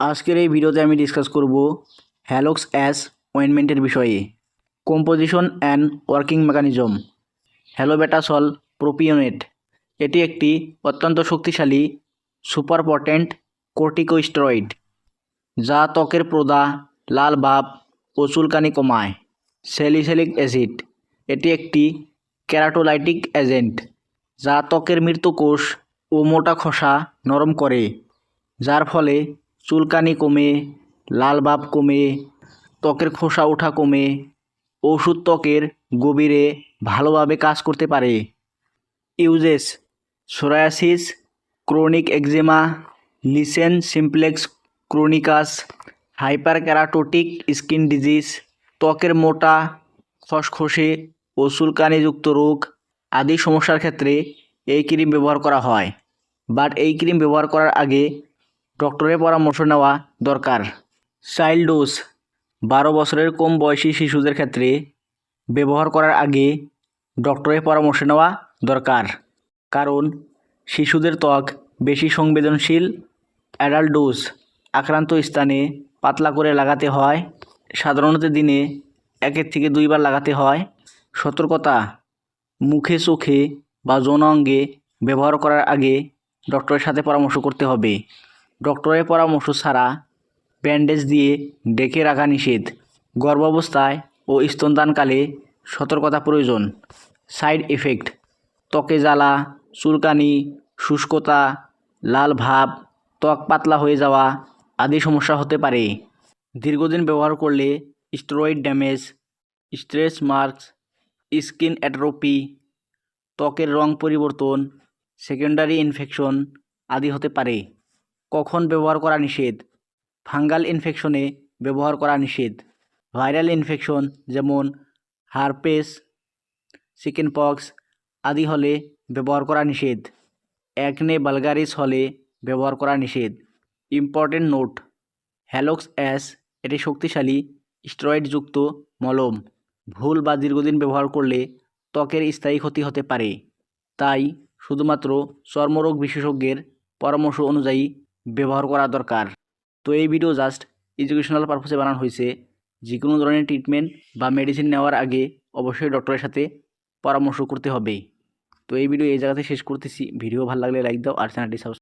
আজকের এই ভিডিওতে আমি ডিসকাস করব হ্যালোক্স অ্যাস অয়েনমেন্টের বিষয়ে, composition and working mechanism. Halobetasol propionate এটি একটি অত্যন্ত শক্তিশালী সুপার পটেন্ট কর্টিকোস্টেরয়েড যা ত্বকের প্রদা, লাল ভাব ও চুলকানি কমায়। স্যালিসিলিক অ্যাসিড এটি একটি কেরাটোলাইটিক এজেন্ট যা ত্বকের মৃত কোষ ও মোটা খসা নরম করে, যার ফলে চুলকানি কমে, লাল ভাব কমে, ত্বকের খোসা ওঠা কমে। ওষুধ ত্বকের গভীরে ভালোভাবে কাজ করতে পারে। Uses: psoriasis, chronic eczema, lichen simplex chronicus, hyperkeratotic skin disease, ত্বকের মোটা, খসখসে ও চুলকানিযুক্ত রোগ আদি সমস্যার ক্ষেত্রে এই ক্রিম ব্যবহার করা হয়। বাট এই ক্রিম ব্যবহার করার আগে ডক্টরের পরামর্শ নেওয়া দরকার। চাইল্ড ডোজ: 12 বছরের কম বয়সী শিশুদের ক্ষেত্রে ব্যবহার করার আগে ডক্টরের পরামর্শ নেওয়া দরকার, কারণ শিশুদের ত্বক বেশি সংবেদনশীল। অ্যাডাল্ট ডোজ: আক্রান্ত স্থানে পাতলা করে লাগাতে হয়, সাধারণত দিনে 1 থেকে 2 বার লাগাতে হয়। সতর্কতা: মুখে, চোখে বা যৌন অঙ্গে ব্যবহার করার আগে ডক্টরের সাথে পরামর্শ করতে হবে। ডক্টরের পরামর্শ ছাড়া ব্যান্ডেজ দিয়ে ঢেকে রাখা নিষেধ। গর্ভাবস্থায় ও স্তনদানকালে সতর্কতা প্রয়োজন। সাইড এফেক্ট: ত্বকে জ্বালা, চুলকানি, শুষ্কতা, লাল ভাব, ত্বক পাতলা হয়ে যাওয়া আদি সমস্যা হতে পারে। দীর্ঘদিন ব্যবহার করলে steroid damage, stretch marks, skin atrophy, ত্বকের রং পরিবর্তন, সেকেন্ডারি ইনফেকশন আদি হতে পারে। কখন ব্যবহার করা নিষেধ? ফাঙ্গাল ইনফেকশনে ব্যবহার করা নিষেধ। ভাইরাল ইনফেকশন যেমন হার্পেস, চিকেনপক্স আদি হলে ব্যবহার করা নিষেধ। অ্যাকনে ভালগারিস হলে ব্যবহার করা নিষেধ। ইম্পর্টেন্ট নোট: হ্যালোক্স অ্যাস এটি শক্তিশালী স্টেরয়েডযুক্ত মলম। ভুল বা দীর্ঘদিন ব্যবহার করলে ত্বকের স্থায়ী ক্ষতি হতে পারে, তাই শুধুমাত্র চর্মরোগ বিশেষজ্ঞের পরামর্শ অনুযায়ী ব্যবহার করা দরকার। তো এই ভিডিও জাস্ট এডুকেশনাল পারপোসে বানানো হয়েছে। যে কোনো ধরনের ট্রিটমেন্ট বা মেডিসিন নেওয়ার আগে অবশ্যই ডক্টরের সাথে পরামর্শ করতে হবে। তো এই ভিডিও এই জায়গাতে শেষ করতেছি। ভিডিও ভালো লাগলে লাইক দাও আর চ্যানেলটি সাবস্ক্রাইব